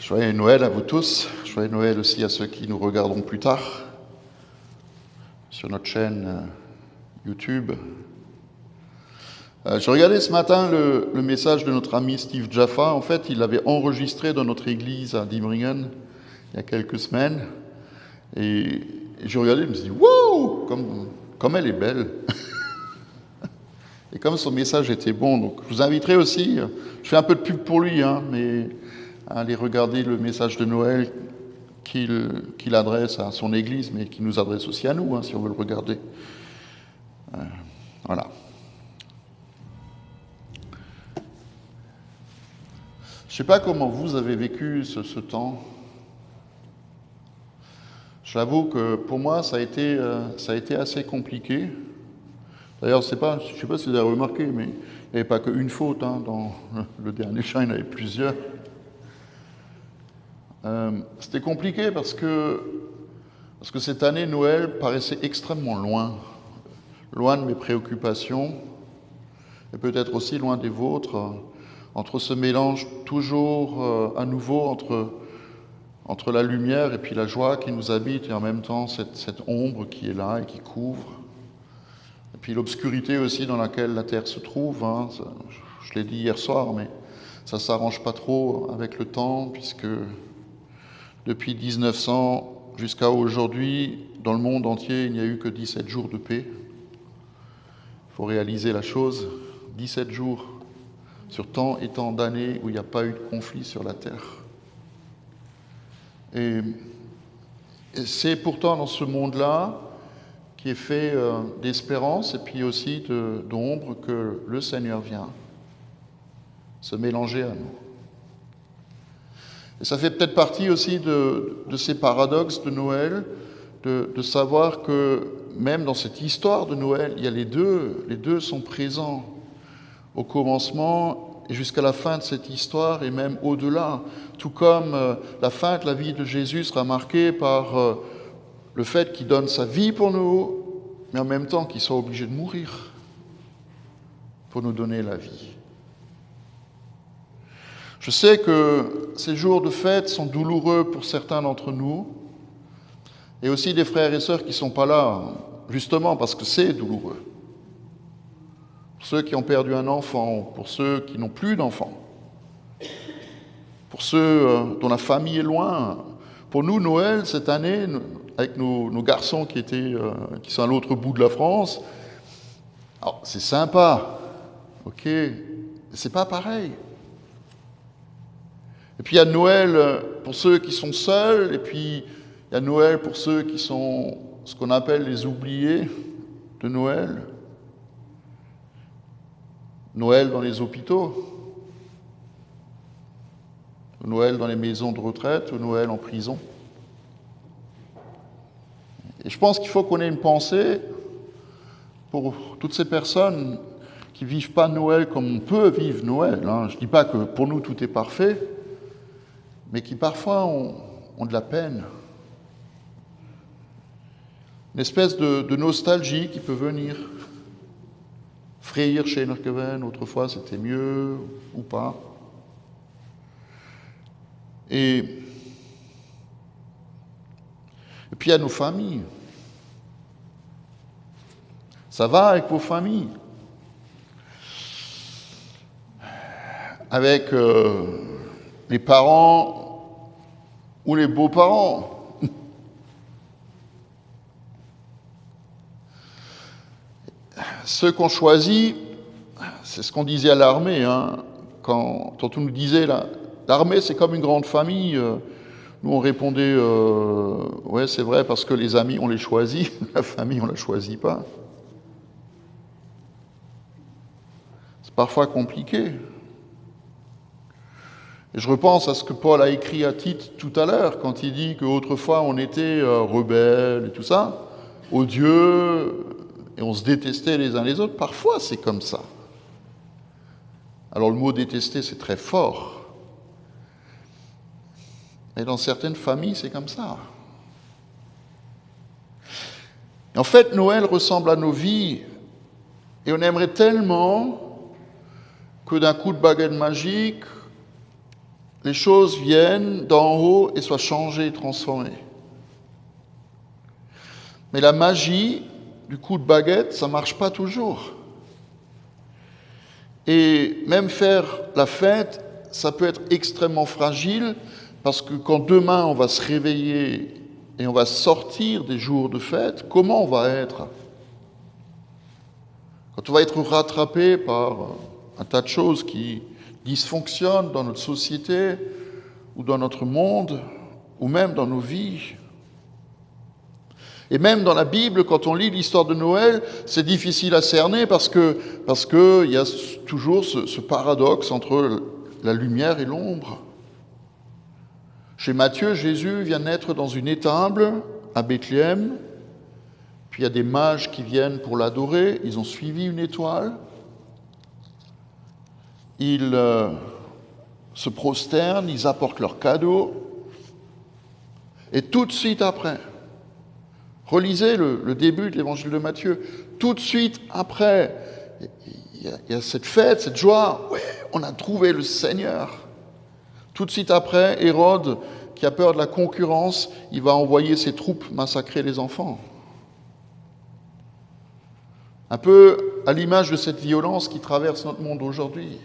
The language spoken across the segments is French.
Joyeux Noël à vous tous, joyeux Noël aussi à ceux qui nous regarderont plus tard sur notre chaîne YouTube. Je regardais ce matin le message de notre ami Steve Jaffa. En fait, il l'avait enregistré dans notre église à Diemringen il y a quelques semaines. Et je regardais, je me suis dit, wow, comme elle est belle. Et comme son message était bon, donc je vous inviterai aussi, je fais un peu de pub pour lui, mais à aller regarder le message de Noël qu'il adresse à son église, mais qui nous adresse aussi à nous, si on veut le regarder. Voilà. Je ne sais pas comment vous avez vécu ce temps. J'avoue que pour moi, ça a été assez compliqué. D'ailleurs, je ne sais pas si vous avez remarqué, mais il n'y avait pas qu'une faute. Dans le dernier chant, il y en avait plusieurs. C'était compliqué parce que cette année, Noël paraissait extrêmement loin de mes préoccupations, et peut-être aussi loin des vôtres, entre ce mélange toujours à nouveau entre la lumière et puis la joie qui nous habite, et en même temps cette ombre qui est là et qui couvre. Et puis l'obscurité aussi dans laquelle la Terre se trouve. Je l'ai dit hier soir, mais ça ne s'arrange pas trop avec le temps, puisque depuis 1900 jusqu'à aujourd'hui, dans le monde entier, il n'y a eu que 17 jours de paix. Il faut réaliser la chose, 17 jours sur tant et tant d'années où il n'y a pas eu de conflit sur la Terre. Et c'est pourtant dans ce monde-là qui est fait d'espérance et puis aussi d'ombre que le Seigneur vient se mélanger à nous. Et ça fait peut-être partie aussi de ces paradoxes de Noël, de savoir que même dans cette histoire de Noël, il y a les deux sont présents au commencement et jusqu'à la fin de cette histoire et même au-delà, tout comme la fin de la vie de Jésus sera marquée par le fait qu'il donne sa vie pour nous, mais en même temps qu'il soit obligé de mourir pour nous donner la vie. Je sais que ces jours de fête sont douloureux pour certains d'entre nous, et aussi des frères et sœurs qui ne sont pas là, justement parce que c'est douloureux. Pour ceux qui ont perdu un enfant, pour ceux qui n'ont plus d'enfants, pour ceux dont la famille est loin. Pour nous, Noël, cette année, avec nos garçons qui sont à l'autre bout de la France, alors, c'est sympa, ok, mais c'est pas pareil. Et puis il y a Noël pour ceux qui sont seuls, et puis il y a Noël pour ceux qui sont ce qu'on appelle les oubliés de Noël. Noël dans les hôpitaux, Noël dans les maisons de retraite, ou Noël en prison. Et je pense qu'il faut qu'on ait une pensée pour toutes ces personnes qui ne vivent pas Noël comme on peut vivre Noël. Je ne dis pas que pour nous tout est parfait, mais qui parfois ont de la peine. Une espèce de nostalgie qui peut venir. Frayir chez Nerkeven, autrefois c'était mieux ou pas. Et puis il y a nos familles. Ça va avec vos familles? Avec les parents ou les beaux-parents? Ceux qu'on choisit, c'est ce qu'on disait à l'armée, quand on nous disait l'armée c'est comme une grande famille. Nous on répondait ouais c'est vrai parce que les amis on les choisit, la famille on la choisit pas. C'est parfois compliqué. Et je repense à ce que Paul a écrit à Tite tout à l'heure quand il dit qu'autrefois on était rebelles et tout ça, odieux. Et on se détestait les uns les autres. Parfois, c'est comme ça. Alors, le mot détester, c'est très fort. Et dans certaines familles, c'est comme ça. En fait, Noël ressemble à nos vies. Et on aimerait tellement que d'un coup de baguette magique, les choses viennent d'en haut et soient changées, transformées. Mais la magie du coup de baguette, ça ne marche pas toujours. Et même faire la fête, ça peut être extrêmement fragile, parce que quand demain on va se réveiller et on va sortir des jours de fête, comment on va être? Quand on va être rattrapé par un tas de choses qui dysfonctionnent dans notre société, ou dans notre monde, ou même dans nos vies. Et même dans la Bible, quand on lit l'histoire de Noël, c'est difficile à cerner parce que il y a toujours ce paradoxe entre la lumière et l'ombre. Chez Matthieu, Jésus vient naître dans une étable à Bethléem, puis il y a des mages qui viennent pour l'adorer, ils ont suivi une étoile, ils se prosternent, ils apportent leurs cadeaux, et tout de suite après, relisez le début de l'évangile de Matthieu. Tout de suite après, il y a cette fête, cette joie. Oui, on a trouvé le Seigneur. Tout de suite après, Hérode, qui a peur de la concurrence, il va envoyer ses troupes massacrer les enfants. Un peu à l'image de cette violence qui traverse notre monde aujourd'hui.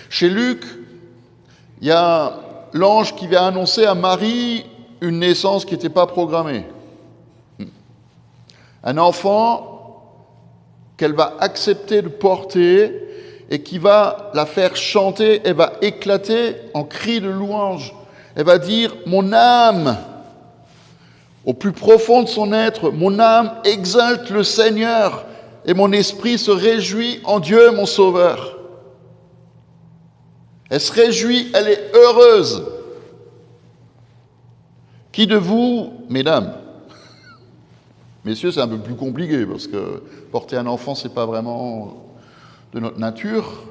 Chez Luc, il y a l'ange qui vient annoncer à Marie une naissance qui n'était pas programmée. Un enfant qu'elle va accepter de porter et qui va la faire chanter, elle va éclater en cris de louange. Elle va dire « Mon âme !» Au plus profond de son être, « Mon âme exalte le Seigneur et mon esprit se réjouit en Dieu mon Sauveur. » Elle se réjouit, elle est heureuse. Qui de vous, mesdames, messieurs, c'est un peu plus compliqué parce que porter un enfant, c'est pas vraiment de notre nature.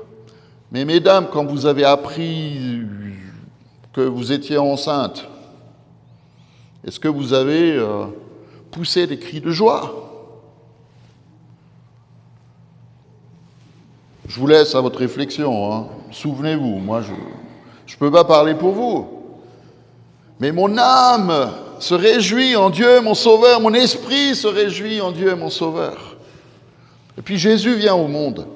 Mais mesdames, quand vous avez appris que vous étiez enceinte, est-ce que vous avez poussé des cris de joie? Je vous laisse à votre réflexion, hein. Souvenez-vous, moi je ne peux pas parler pour vous. Mais mon âme se réjouit en Dieu, mon Sauveur. Mon esprit se réjouit en Dieu, mon Sauveur. Et puis Jésus vient au monde.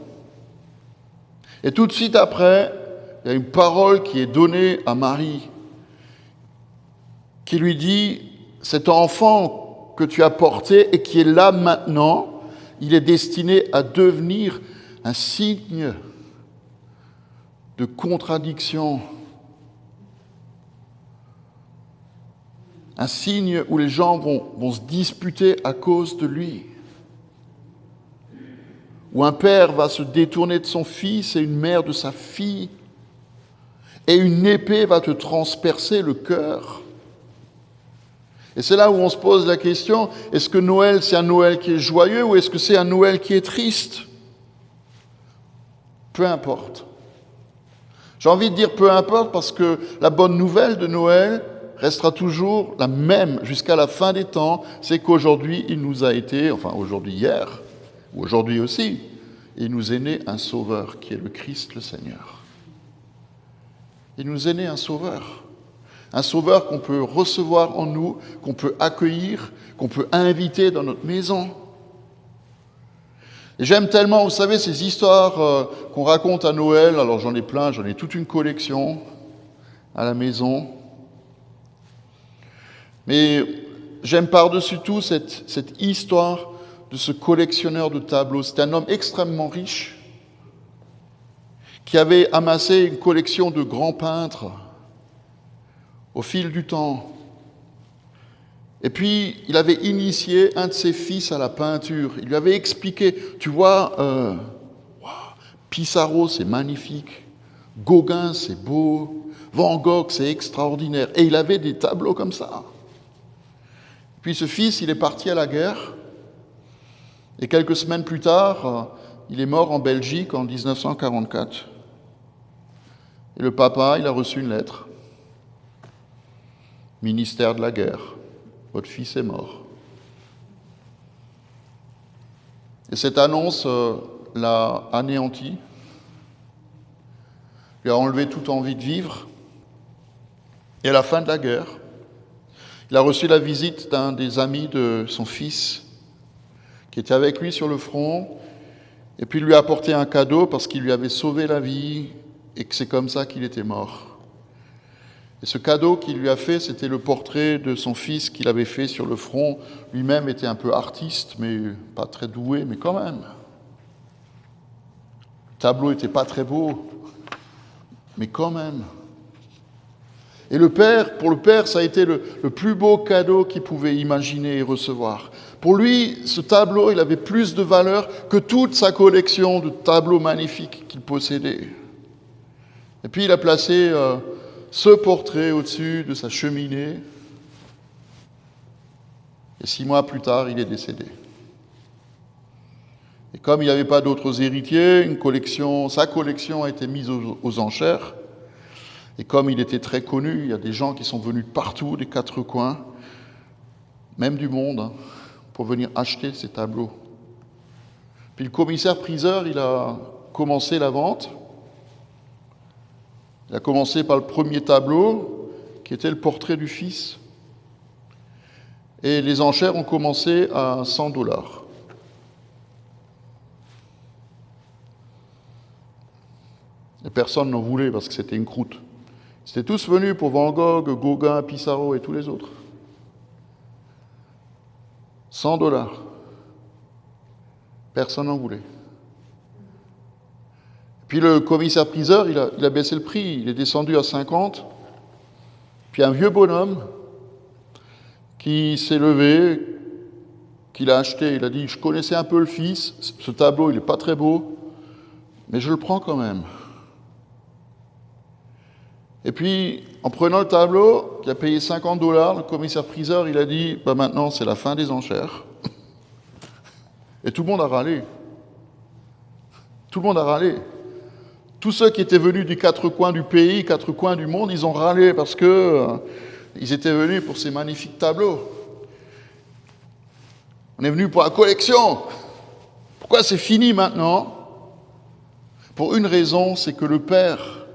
Et tout de suite après, il y a une parole qui est donnée à Marie, qui lui dit, cet enfant que tu as porté et qui est là maintenant, il est destiné à devenir un signe de contradiction, un signe où les gens vont se disputer à cause de lui, où un père va se détourner de son fils et une mère de sa fille, et une épée va te transpercer le cœur. Et c'est là où on se pose la question, est-ce que Noël, c'est un Noël qui est joyeux ou est-ce que c'est un Noël qui est triste? Peu importe. J'ai envie de dire peu importe parce que la bonne nouvelle de Noël restera toujours la même jusqu'à la fin des temps, c'est qu'aujourd'hui, il nous a été, enfin aujourd'hui hier, ou aujourd'hui aussi, il nous est né un sauveur qui est le Christ le Seigneur. Il nous est né un sauveur qu'on peut recevoir en nous, qu'on peut accueillir, qu'on peut inviter dans notre maison. Et j'aime tellement, vous savez, ces histoires qu'on raconte à Noël, alors j'en ai plein, j'en ai toute une collection à la maison. Mais j'aime par-dessus tout cette histoire de ce collectionneur de tableaux. C'est un homme extrêmement riche qui avait amassé une collection de grands peintres au fil du temps. Et puis, il avait initié un de ses fils à la peinture. Il lui avait expliqué, tu vois, Pissarro, c'est magnifique. Gauguin, c'est beau. Van Gogh, c'est extraordinaire. Et il avait des tableaux comme ça. Puis ce fils, il est parti à la guerre. Et quelques semaines plus tard, il est mort en Belgique en 1944. Et le papa, il a reçu une lettre. Ministère de la guerre. Votre fils est mort. Et cette annonce l'a anéanti. lui a enlevé toute envie de vivre. Et à la fin de la guerre, il a reçu la visite d'un des amis de son fils qui était avec lui sur le front, et puis il lui a apporté un cadeau parce qu'il lui avait sauvé la vie et que c'est comme ça qu'il était mort. Et ce cadeau qu'il lui a fait, c'était le portrait de son fils qu'il avait fait sur le front. Lui-même était un peu artiste, mais pas très doué, mais quand même. Le tableau n'était pas très beau, mais quand même. Et pour le père, ça a été le plus beau cadeau qu'il pouvait imaginer et recevoir. Pour lui, ce tableau, il avait plus de valeur que toute sa collection de tableaux magnifiques qu'il possédait. Et puis il a placé ce portrait au-dessus de sa cheminée. Et 6 mois plus tard, il est décédé. Et comme il n'y avait pas d'autres héritiers, sa collection a été mise aux enchères. Et comme il était très connu, il y a des gens qui sont venus de partout, des 4 coins, même du monde, pour venir acheter ces tableaux. Puis le commissaire-priseur, il a commencé la vente. Il a commencé par le premier tableau, qui était le portrait du fils. Et les enchères ont commencé à $100. Et personne n'en voulait parce que c'était une croûte. Ils étaient tous venus pour Van Gogh, Gauguin, Pissarro et tous les autres. $100. Personne n'en voulait. Puis le commissaire-priseur, il a baissé le prix, il est descendu à 50. Puis un vieux bonhomme qui s'est levé, qu'il a acheté, il a dit « Je connaissais un peu le fils, ce tableau, il n'est pas très beau, mais je le prends quand même. » Et puis, en prenant le tableau, qui a payé $50, le commissaire-priseur, il a dit « Maintenant, c'est la fin des enchères. » Et tout le monde a râlé. Tout le monde a râlé. Tous ceux qui étaient venus des 4 coins du pays, 4 coins du monde, ils ont râlé parce que ils étaient venus pour ces magnifiques tableaux. On est venu pour la collection. Pourquoi c'est fini maintenant? Pour une raison, c'est que le père,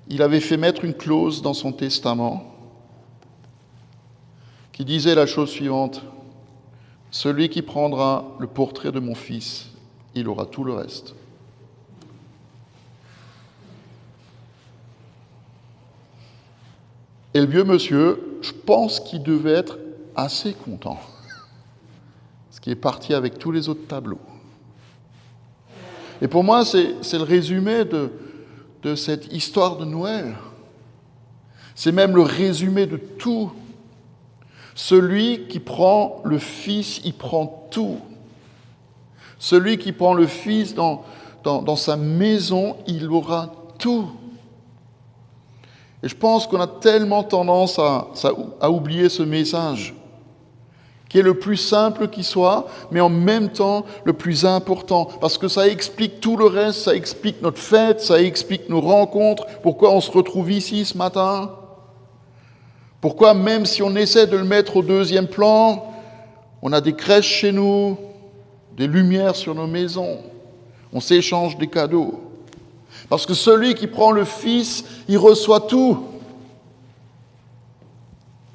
il avait fait mettre une clause dans son testament qui disait la chose suivante: celui qui prendra le portrait de mon fils, il aura tout le reste. Et le vieux monsieur, je pense qu'il devait être assez content, parce qu'il est parti avec tous les autres tableaux. Et pour moi, c'est le résumé de cette histoire de Noël. C'est même le résumé de tout. Celui qui prend le Fils, il prend tout. Celui qui prend le Fils dans sa maison, il aura tout. Et je pense qu'on a tellement tendance à oublier ce message, qui est le plus simple qui soit, mais en même temps le plus important, parce que ça explique tout le reste, ça explique notre fête, ça explique nos rencontres, pourquoi on se retrouve ici ce matin, pourquoi même si on essaie de le mettre au deuxième plan, on a des crèches chez nous, des lumières sur nos maisons, on s'échange des cadeaux. Parce que celui qui prend le Fils, il reçoit tout.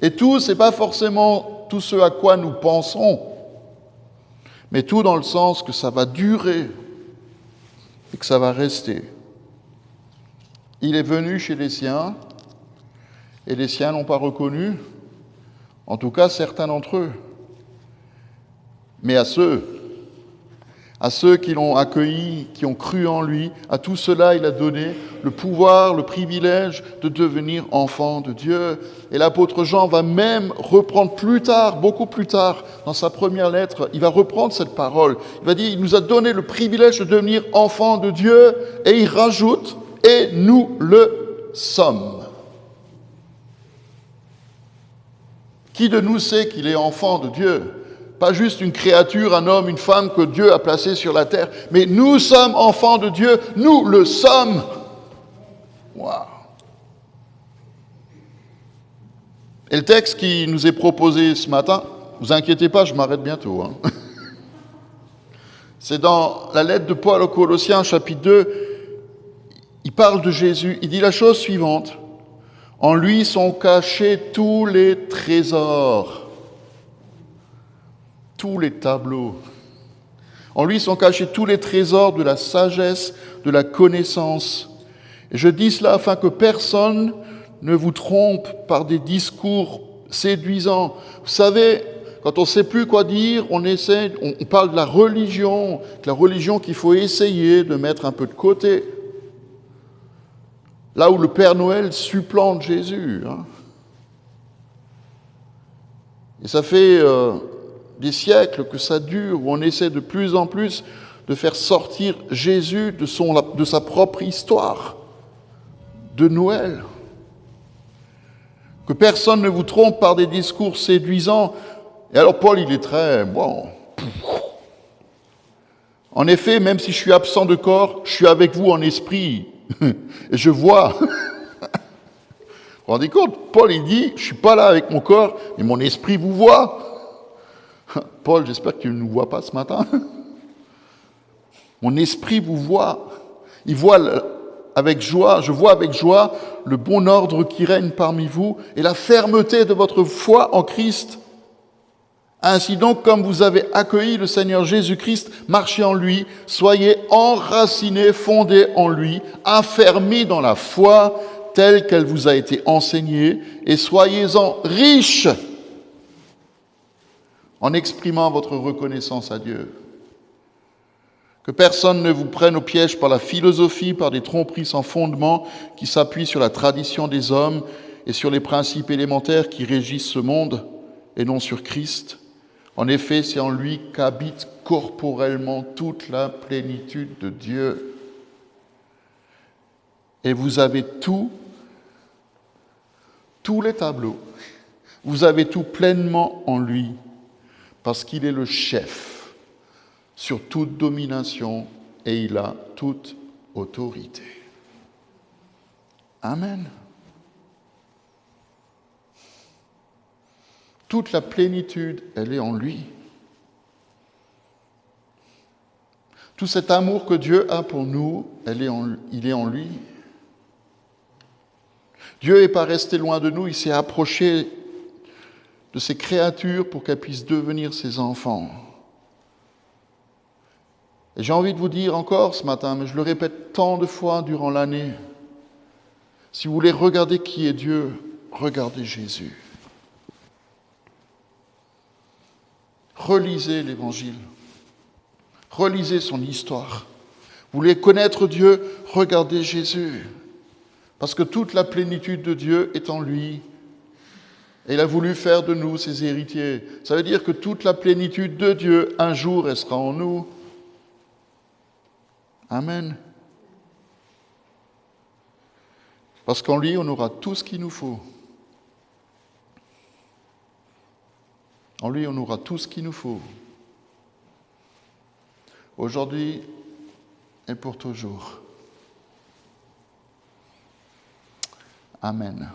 Et tout, ce n'est pas forcément tout ce à quoi nous pensons, mais tout dans le sens que ça va durer et que ça va rester. Il est venu chez les siens, et les siens n'ont pas reconnu, en tout cas certains d'entre eux. Mais à ceux qui l'ont accueilli, qui ont cru en lui, à tout cela, il a donné le pouvoir, le privilège de devenir enfant de Dieu. Et l'apôtre Jean va même reprendre plus tard, beaucoup plus tard, dans sa première lettre, il va reprendre cette parole. Il va dire, il nous a donné le privilège de devenir enfant de Dieu, et il rajoute, et nous le sommes. Qui de nous sait qu'il est enfant de Dieu ? Pas juste une créature, un homme, une femme que Dieu a placé sur la terre, mais nous sommes enfants de Dieu, nous le sommes. Waouh. Et le texte qui nous est proposé ce matin, ne vous inquiétez pas, je m'arrête bientôt. C'est dans la lettre de Paul aux Colossiens, chapitre 2. il parle de Jésus, il dit la chose suivante. En lui sont cachés tous les trésors, tous les tableaux. En lui sont cachés tous les trésors de la sagesse, de la connaissance. Et je dis cela afin que personne ne vous trompe par des discours séduisants. Vous savez, quand on ne sait plus quoi dire, on parle de la religion qu'il faut essayer de mettre un peu de côté. Là où le Père Noël supplante Jésus. Et ça fait des siècles que ça dure, où on essaie de plus en plus de faire sortir Jésus de sa propre histoire de Noël. Que personne ne vous trompe par des discours séduisants. Et alors Paul, il est très... bon. En effet, même si je suis absent de corps, je suis avec vous en esprit. Et je vois. Vous vous rendez compte? Paul, il dit, je ne suis pas là avec mon corps, mais mon esprit vous voit. Paul, j'espère que tu ne nous vois pas ce matin. Mon esprit vous voit. Il voit avec joie, je vois avec joie le bon ordre qui règne parmi vous et la fermeté de votre foi en Christ. Ainsi donc, comme vous avez accueilli le Seigneur Jésus-Christ, marchez en lui, soyez enracinés, fondés en lui, affermis dans la foi telle qu'elle vous a été enseignée, et soyez-en riches en exprimant votre reconnaissance à Dieu. Que personne ne vous prenne au piège par la philosophie, par des tromperies sans fondement qui s'appuient sur la tradition des hommes et sur les principes élémentaires qui régissent ce monde et non sur Christ. En effet, c'est en lui qu'habite corporellement toute la plénitude de Dieu. Et vous avez tous les tableaux, vous avez tout pleinement en lui, parce qu'il est le chef sur toute domination et il a toute autorité. Amen. Toute la plénitude, elle est en lui. Tout cet amour que Dieu a pour nous, il est en lui. Dieu n'est pas resté loin de nous, il s'est approché de ses créatures pour qu'elles puissent devenir ses enfants. Et j'ai envie de vous dire encore ce matin, mais je le répète tant de fois durant l'année, si vous voulez regarder qui est Dieu, regardez Jésus. Relisez l'Évangile, relisez son histoire. Vous voulez connaître Dieu, regardez Jésus. Parce que toute la plénitude de Dieu est en lui. Et il a voulu faire de nous ses héritiers. Ça veut dire que toute la plénitude de Dieu, un jour, elle sera en nous. Amen. Parce qu'en lui, on aura tout ce qu'il nous faut. En lui, on aura tout ce qu'il nous faut. Aujourd'hui et pour toujours. Amen.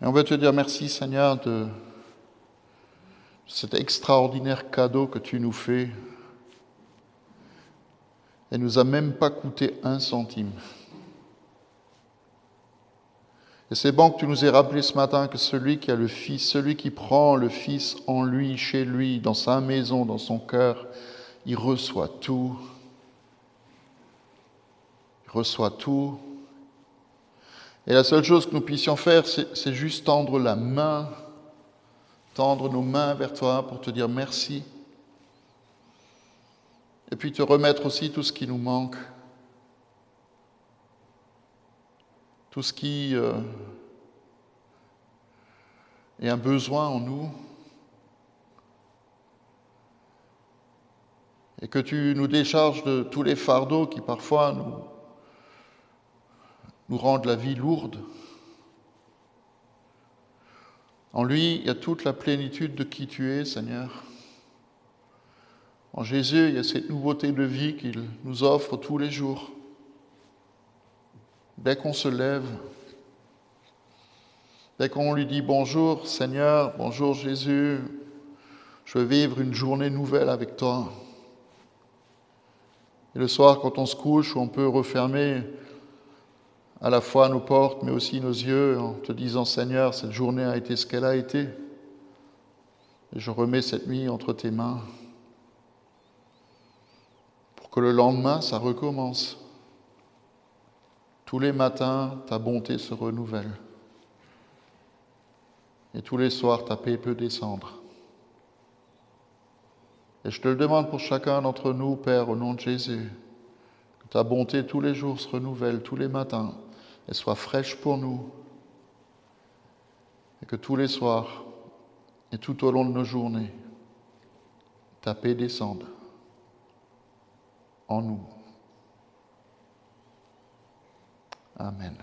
Et on veut te dire merci, Seigneur, de cet extraordinaire cadeau que tu nous fais. Elle ne nous a même pas coûté 1 centime. Et c'est bon que tu nous aies rappelé ce matin que celui qui a le Fils, celui qui prend le Fils en lui, chez lui, dans sa maison, dans son cœur, il reçoit tout. Il reçoit tout. Et la seule chose que nous puissions faire, c'est juste tendre la main, tendre nos mains vers toi pour te dire merci. Et puis te remettre aussi tout ce qui nous manque. Tout ce qui est un besoin en nous. Et que tu nous décharges de tous les fardeaux qui parfois nous rendent la vie lourde. En lui, il y a toute la plénitude de qui tu es, Seigneur. En Jésus, il y a cette nouveauté de vie qu'il nous offre tous les jours. Dès qu'on se lève, dès qu'on lui dit bonjour Seigneur, bonjour Jésus, je veux vivre une journée nouvelle avec toi. Et le soir, quand on se couche, on peut refermer à la fois nos portes, mais aussi nos yeux, en te disant, Seigneur, cette journée a été ce qu'elle a été. Et je remets cette nuit entre tes mains, pour que le lendemain, ça recommence. Tous les matins, ta bonté se renouvelle. Et tous les soirs, ta paix peut descendre. Et je te le demande pour chacun d'entre nous, Père, au nom de Jésus, que ta bonté tous les jours se renouvelle, tous les matins, et soit fraîche pour nous. Et que tous les soirs, et tout au long de nos journées, ta paix descende en nous. Amen.